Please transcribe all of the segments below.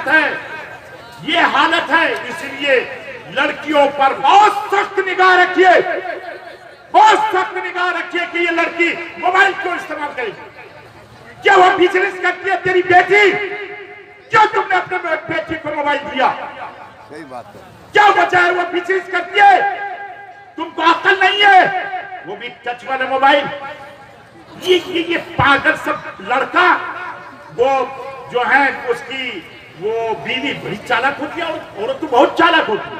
हालत है, ये हालत है। इसलिए लड़कियों पर बहुत सख्त निगाह रखिए, बहुत सख्त निगाह रखिए कि ये लड़की मोबाइल क्यों इस्तेमाल करेगी। क्या वो बिजनेस करती है तेरी बेटी? क्यों तुमने अपने बेटी को मोबाइल दिया? सही बात है। क्या वजह है? वो बिजनेस करती है, तुमको अक्ल नहीं है। वो भी टच वाला मोबाइल। ये पागल सब लड़का, वो जो है उसकी वो बीवी बड़ी चालाक होती है, औरत तो बहुत चालाक होती है,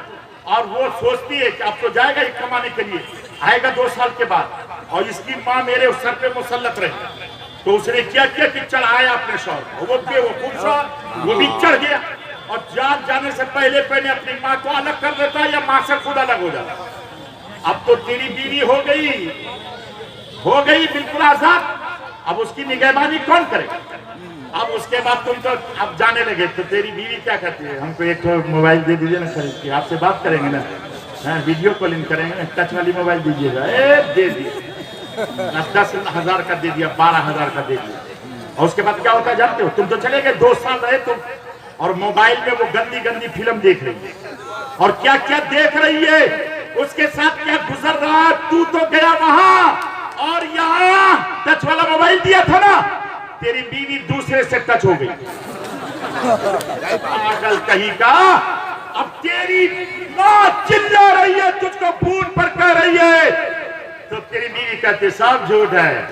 और वो सोचती है कि अब तो जाएगा ये कमाने के लिए, आएगा 2 साल के बाद, और इसकी माँ मेरे सर पे मुसल्लत रही। तो उसने क्या किया कि चढ़ आया अपने शौर, वो खूब शौर, वो भी चढ़ गया, और जाने से पहले पहले अपनी माँ को अलग कर देता है या माँ से खुद अलग हो जाता। अब तो तेरी बीवी हो गई बिल्कुल आजाद। अब उसकी निगहबानी कौन करेगा? अब उसके बाद तुम तो अब जाने लगे, तो तेरी बीवी क्या कहती है? हमको एक मोबाइल दे दीजिए ना खरीद के, आपसे बात करेंगे ना, वीडियो कॉलिंग करेंगे ना, टच वाली मोबाइल दीजिएगा। दे दिए, 10,000 का दे दिया, 12,000 का दे दिया। और उसके बाद क्या होता है जानते हो? तुम तो चले गए, 2 साल रहे तुम, और मोबाइल में वो गंदी गंदी फिल्म देख रही है, और क्या क्या देख रही है, उसके साथ क्या गुजर रहा है। तू तो गया वहां, और यहाँ टच वाला मोबाइल दिया था ना, तेरी बीवी दूसरे से टच हो गई। पागल कहीं का। अब तेरी माँ चिल्ला रही है, तुझको फोन पर कह रही है, तो तेरी बीवी कहती सब झूठ है,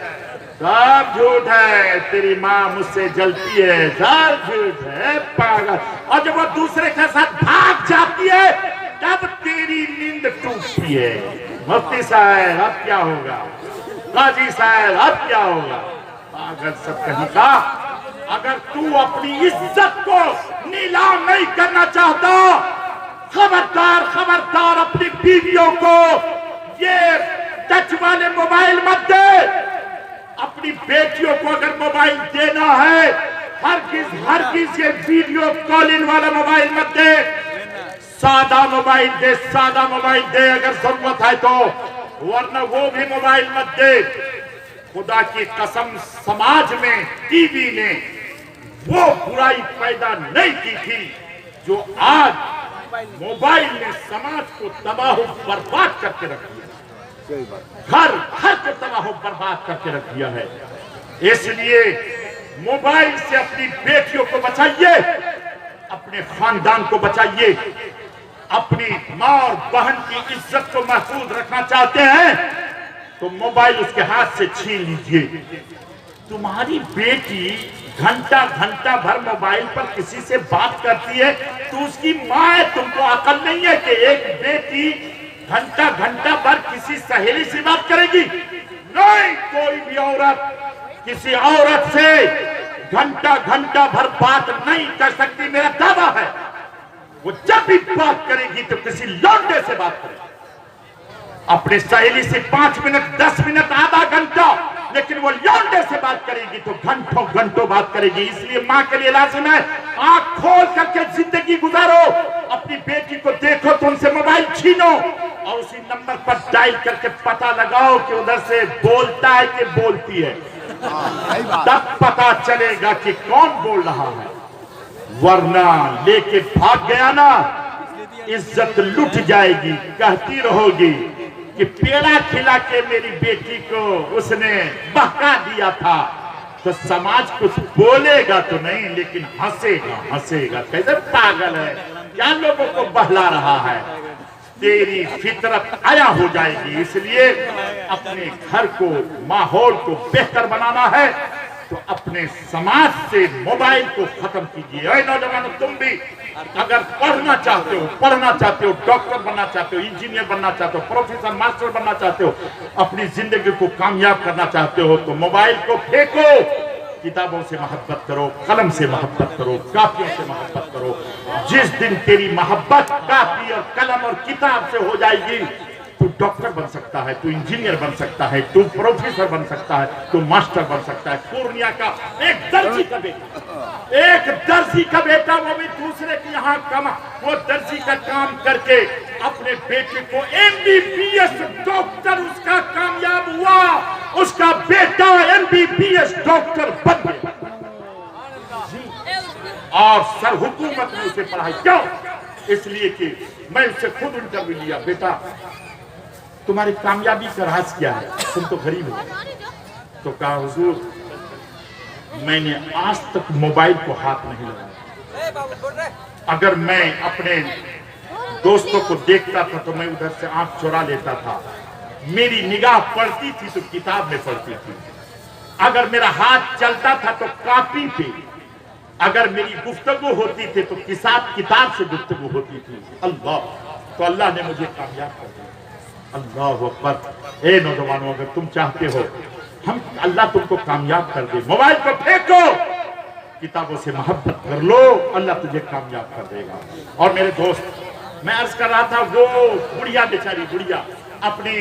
सब झूठ है, तेरी माँ मुझसे जलती है, सब झूठ है। पागल। और जब वो दूसरे के साथ भाग जाती है, तब तेरी नींद टूटती है। मुफ्ती साहब अब क्या होगा? काजी साहब अब क्या होगा? पागल सब कहीं का। अगर तू अपनी इज्जत को नीलाम नहीं करना चाहता, खबरदार खबरदार अपनी बीवियों को ये टच वाले मोबाइल मत दे। अपनी बेटियों को अगर मोबाइल देना है, हरगिज ये वीडियो कॉलिंग वाला मोबाइल मत दे, सादा मोबाइल दे, सादा मोबाइल दे अगर जरूरत है तो, वरना वो भी मोबाइल मत दे। खुदा की कसम, समाज में टीवी ने वो बुराई पैदा नहीं की थी जो आज मोबाइल ने समाज को तबाह बर्बाद करके रख दिया, घर को तबाह बर्बाद करके रख दिया है। इसलिए मोबाइल से अपनी बेटियों को बचाइए, अपने खानदान को बचाइए। अपनी माँ और बहन की इज्जत को महफूज रखना चाहते हैं तो मोबाइल उसके हाथ से छीन लीजिए। तुम्हारी बेटी घंटा घंटा भर मोबाइल पर किसी से बात करती है, तो उसकी माँ है, तुमको अकल नहीं है कि एक बेटी घंटा घंटा भर किसी सहेली से बात करेगी? नहीं, कोई भी औरत किसी औरत से घंटा घंटा भर बात नहीं कर सकती, मेरा दावा है। वो जब भी बात करेगी तो किसी लौंडे से बात करेगी, अपने सहेली से 5 मिनट 10 मिनट आधा घंटा, लेकिन वो लौंडे से बात करेगी तो घंटों घंटों बात करेगी। इसलिए माँ के लिए लाजिम है, आंख खोल करके जिंदगी गुजारो, अपनी बेटी को देखो तो उनसे मोबाइल छीनो, और उसी नंबर पर डायल करके पता लगाओ कि उधर से बोलता है कि बोलती है, तब पता चलेगा कि कौन बोल रहा है। वरना लेके भाग गया ना, इज्जत लुट जाएगी, कहती रहोगी कि पेड़ा खिला के मेरी बेटी को उसने बहका दिया था। तो समाज कुछ बोलेगा तो नहीं, लेकिन हंसेगा। कैसे पागल है, क्या लोगों को बहला रहा है। तेरी फितरत आया हो जाएगी। इसलिए अपने घर को, माहौल को बेहतर बनाना है तो अपने समाज से मोबाइल को खत्म कीजिए। ऐ नौजवानों, तुम भी अगर पढ़ना चाहते हो, डॉक्टर बनना चाहते हो, इंजीनियर बनना चाहते हो, प्रोफेसर मास्टर बनना चाहते हो, अपनी जिंदगी को कामयाब करना चाहते हो, तो मोबाइल को फेंको, किताबों से मोहब्बत करो, कलम से मोहब्बत करो, कापियों से मोहब्बत करो। जिस दिन तेरी मोहब्बत कापी और कलम और किताब से हो जाएगी, तू डॉक्टर बन सकता है, तू इंजीनियर बन सकता है, तू प्रोफेसर बन सकता है, तू मास्टर बन सकता है। पूर्णिया का एक दर्जी का बेटा, वो भी दूसरे के यहाँ वो दर्जी का काम करके अपने बेटे को MBBS डॉक्टर उसका कामयाब हुआ, उसका बेटा MBBS डॉक्टर बन गया। और सर हुकूमत ने उसे पढ़ाई। क्यों? इसलिए कि मैं उससे खुद इंटरव्यू लिया, बेटा तुम्हारी कामयाबी का राज क्या है, तुम तो गरीब हो। तो कहा हुजूर मैंने आज तक मोबाइल को हाथ नहीं लगाया। अगर मैं अपने दोस्तों को देखता था तो मैं उधर से आंख चुरा लेता था। मेरी निगाह पड़ती थी तो किताब में पढ़ती थी। अगर मेरा हाथ चलता था तो कॉपी पे, अगर मेरी गुफ्तगू होती थी तो किताब से गुफ्तगू होती थी। अल्लाह, तो अल्लाह ने मुझे कामयाब कर दिया। अल्लाह अकबर। ए नौजवानों, अगर तुम चाहते हो हम अल्लाह तुमको कामयाब कर दे, मोबाइल को फेंको, किताबों से मोहब्बत कर लो, अल्लाह तुझे कामयाब कर देगा। और मेरे दोस्त, मैं अर्ज कर रहा था, वो बुढ़िया, बेचारी बुढ़िया अपने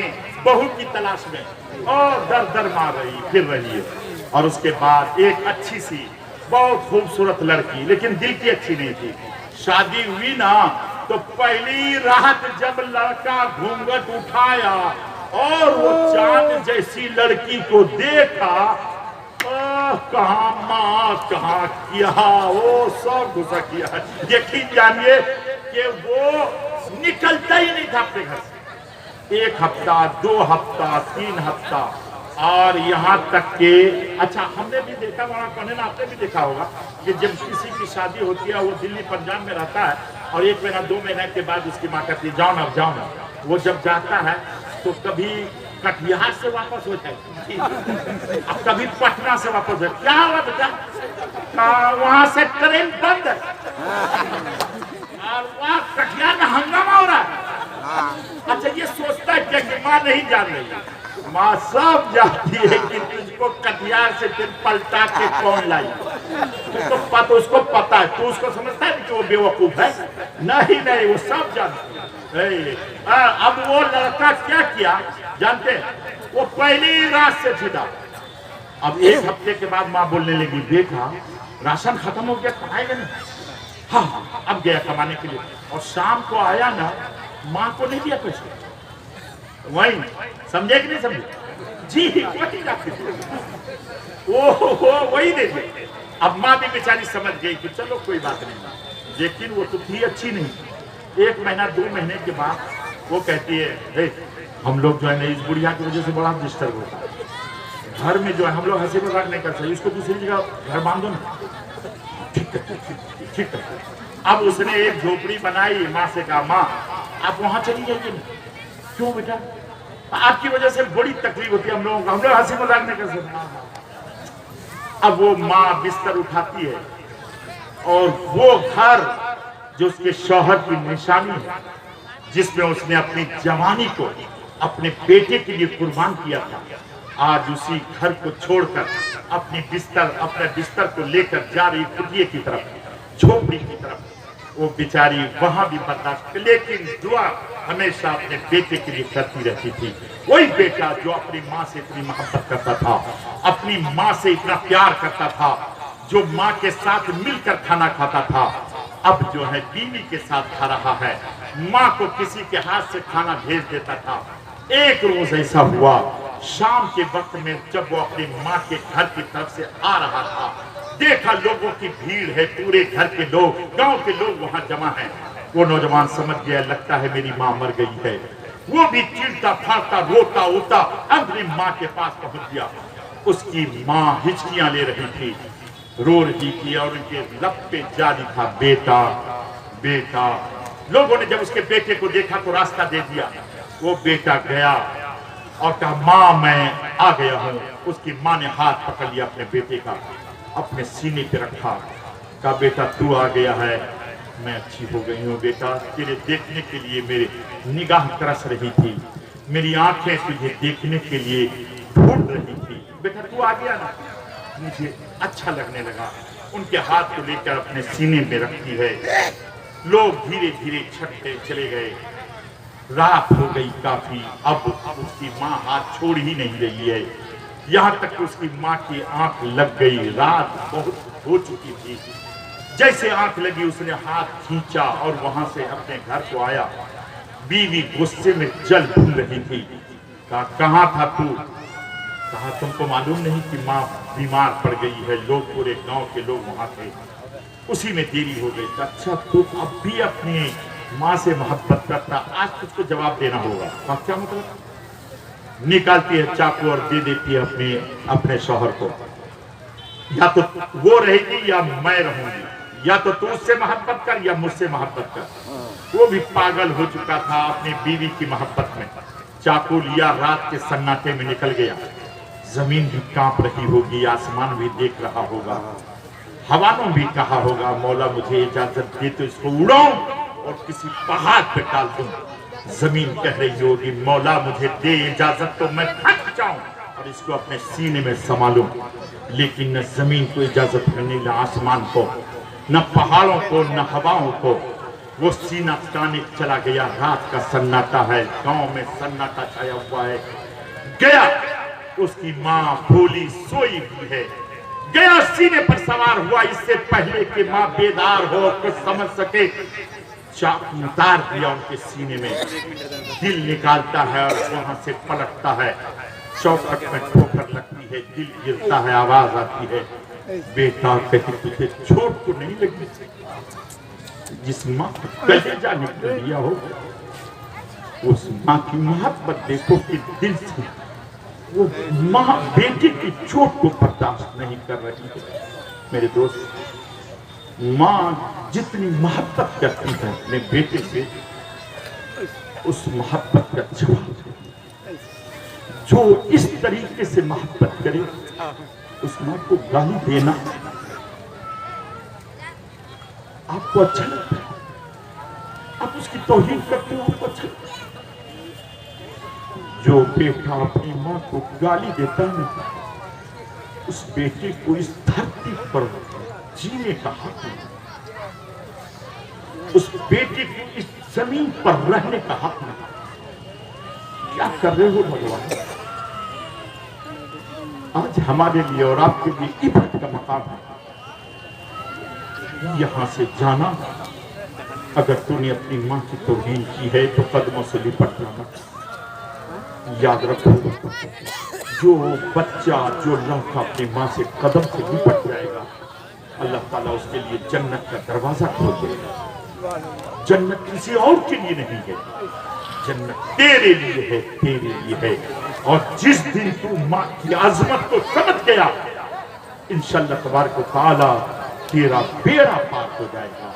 बहू की तलाश में और दर दर मार रही फिर रही है। और उसके बाद एक अच्छी सी बहुत खूबसूरत लड़की, लेकिन दिल की अच्छी नहीं थी, शादी हुई ना तो पहली रात जब लड़का घूंघट उठाया और वो चांद जैसी लड़की को देखा, कहाँ माँ कहाँ किया, वो सब गुस्सा किया। यकीन जानिए कि वो निकलता ही नहीं था अपने घर से। 1 हफ्ता, 2 हफ्ता, 3 हफ्ता, और यहाँ तक के अच्छा हमने भी देखा, वहाँ कहने ना आपने भी देखा होगा कि जब किसी की शादी होती है, वो दिल्ली पंजाब में रहता है और 1 महीना 2 महीने के बाद उसकी माँ कहती है जाओ ना जाओ ना। वो जब जाता है तो कभी कटिहार से वापस हो जाए, अब कभी पटना से वापस हो। क्या हुआ बेटा? वहां से ट्रेन बंद है और वहाँ कटिहार में हंगामा हो रहा है। अच्छा, ये सोचता है क्या कि माँ नहीं जान रही है? माँ सब जानती है कि तुझको कटिहार से फिर पलटा के कौन लाई। तो उसको पता है, तू उसको समझता है कि वो बेवकूफ है? नहीं नहीं, वो सब जानती है। अब वो लड़का क्या किया जानते हैं? वो पहली रात से छिदा। अब 1 हफ्ते के बाद माँ बोलने लगी, बेटा राशन खत्म हो गया, खाएगा नहीं? हाँ, अब गया कमाने के लिए। और शाम को आया ना, माँ को नहीं दिया पैसे, वही समझे कि नहीं समझे? जी वही जाती वो वही दे दिए। अब माँ भी बेचारी समझ गई कि चलो कोई बात नहीं, लेकिन वो तो थी अच्छी नहीं। 1 महीना 2 महीने के बाद वो कहती है, हम लोग जो है ना इस बुढ़िया की वजह से बड़ा डिस्टर्ब होता है, घर में जो है हम लोग हंसी मजाक नहीं कर सकते, इसको दूसरी जगह घर बांधो ना। ठीक है। अब उसने एक झोपड़ी बनाई, माँ से कहा माँ आप वहां चली जाइए ना। क्यों बेटा? आपकी वजह से बड़ी तकलीफ होती है हम लोगों को, हम लोग हंसी मजाक नहीं कर सकते। अब वो माँ बिस्तर उठाती है और वो घर जो उसके शौहर की निशानी है, जिसमें उसने अपनी जवानी को अपने बेटे के लिए कुर्बान किया था, आज उसी घर को छोड़कर अपने बिस्तर को लेकर जा रही कुटिया की तरफ, झोपड़ी की तरफ। वो बेचारी वहां भी बर्दाश्त, लेकिन दुआ हमेशा अपने बेटे के लिए करती रहती थी। वही बेटा जो अपनी माँ से इतनी मोहब्बत करता था, अपनी माँ से इतना प्यार करता था, जो माँ के साथ मिलकर खाना खाता था, अब जो है बीवी के साथ खा रहा है। माँ को किसी के हाथ से खाना भेज देता था। एक रोज ऐसा हुआ, शाम के वक्त में जब वो अपनी माँ के घर की तरफ से आ रहा था, देखा लोगों की भीड़ है, पूरे घर के लोग, गांव के लोग वहां जमा हैं। वो नौजवान समझ गया, लगता है मेरी माँ मर गई है। वो भी चिढ़ता फाड़ता रोता होता अपनी माँ के पास पहुंच गया। उसकी माँ हिचकियां ले रही थी, रो रही थी और उनके लब पे जारी था बेटा बेटा। लोगों ने जब उसके बेटे को देखा तो रास्ता दे दिया। वो बेटा गया और कहा माँ मैं आ गया हूँ। उसकी माँ ने हाथ पकड़ लिया अपने बेटे का, अपने सीने पे रखा, कहा बेटा तू आ गया है, मैं अच्छी हो गई हूँ बेटा। तेरे देखने के लिए मेरी निगाह तरस रही थी, मेरी आंखें तुझे देखने के लिए ढूंढ रही थी। बेटा तू आ गया ना, मुझे अच्छा लगने लगा। उनके हाथ को लेकर अपने सीने में रखती है। लोग धीरे धीरे छठते चले गए। रात हो गई काफी। अब उसकी माँ हाथ छोड़ ही नहीं रही है, यहाँ तक कि उसकी माँ की आंख लग गई। रात बहुत हो चुकी थी। जैसे आंख लगी उसने हाथ खींचा और वहां से अपने घर को आया। बीवी गुस्से में जल भूल रही थी। कहा कहाँ था तू? कहा तुमको मालूम नहीं कि माँ बीमार पड़ गई है? लोग पूरे गांव के लोग वहां थे। उसी में देरी हो गई। अच्छा तो अब भी अपनी माँ से मोहब्बत करता, आज तुझको जवाब देना होगा। क्या मतलब? निकालती है चाकू और दे देती है अपने शौहर को। या तो वो रहेगी या मैं रहूंगी, या तो तू उससे मोहब्बत कर या मुझसे मोहब्बत कर। वो भी पागल हो चुका था अपनी बीवी की मोहब्बत में। चाकू लिया, रात के सन्नाटे में निकल गया। जमीन भी कांप रही होगी, आसमान भी देख रहा होगा, हवा ने भी कहा होगा मौला मुझे इजाजत दे तो इसको उड़ाऊं और किसी पहाड़ पे डाल दूं। जमीन कह रही होगी मौला मुझे दे इजाजत तो मैं थक जाऊं और इसको अपने सीने में संभालूं। लेकिन न जमीन को इजाजत मिली, न आसमान को, न पहाड़ों को, न हवाओं को। वो सीना ताने चला गया। रात का सन्नाटा है, गांव में सन्नाटा छाया हुआ है। गया, उसकी माँ भोली सोई हुई है। गया, सीने पर सवार हुआ, इससे पहले कि माँ बेदार हो, कुछ समझ सके। चाकू उतार दिया उनके सीने में। दिल निकालता है और वहां से पलटता है। चौखट में ठोकर लगती है, दिल गिरता है, आवाज आती है, बेटा कहीं तुझे चोट तो नहीं लगी? जिस माँ को कलेजा निकल दिया हो, उस माँ की मोहब्बत देखो कि दिल से वो माँ बेटे की चोट को बर्दाश्त नहीं कर रही है। मेरे दोस्त, माँ जितनी मोहब्बत करती है अपने बेटे से, उस मोहब्बत का जवाब जो इस तरीके से मोहब्बत करे, उस माँ को गाली देना आपको अच्छा लगता है? आप उसकी तौहीन करते हो, आपको अच्छा लगता है? जो बेटा अपनी माँ को गाली देता है, उस बेटे को इस धरती पर जीने का हक नहीं, उस बेटे को इस जमीन पर रहने का हक नहीं। क्या कर रहे हो भगवान? आज हमारे लिए और आपके लिए इबादत का मकाम है। यहां से जाना, अगर तूने अपनी मां की तौहीन की है तो कदमों से लिपट जाना। याद रखो, जो बच्चा, जो लड़का अपनी मां से कदम से लिपट जाएगा, अल्लाह ताला उसके लिए जन्नत का दरवाजा खोल देगा। जन्नत किसी और के लिए नहीं है, जन्नत तेरे लिए है, तेरे लिए है। और जिस दिन तू माँ की आजमत को समझ गया, इंशाअल्लाह तबारक व तआला तेरा बेड़ा पार हो जाएगा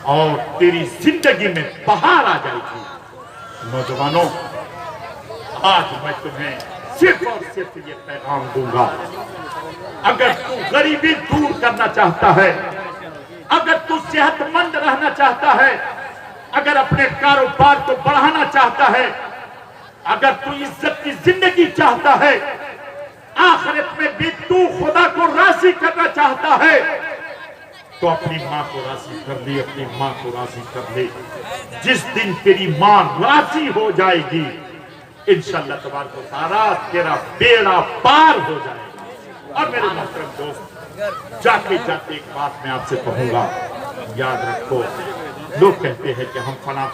और तेरी जिंदगी में बहार आ जाएगी। नौजवानों, आज मैं तुम्हें सिर्फ और सिर्फ ये पैगाम दूंगा, अगर तू गरीबी दूर करना चाहता है, अगर तू सेहतमंद रहना चाहता है, अगर अपने कारोबार को बढ़ाना चाहता है, अगर तू इज्जत की जिंदगी चाहता है, आखिरत में भी तू खुदा को राजी करना चाहता है, तो अपनी माँ को राजी कर ले, अपनी माँ को राजी कर ले। जिस दिन तेरी माँ राजी हो जाएगी, इंशाअल्लाह तबारक व तआला तेरा बेड़ा पार हो जाएगा। और मेरे मोहतरम दोस्त, जाते जाते एक बात मैं आपसे कहूंगा, याद रखो, लोग कहते हैं कि हम फला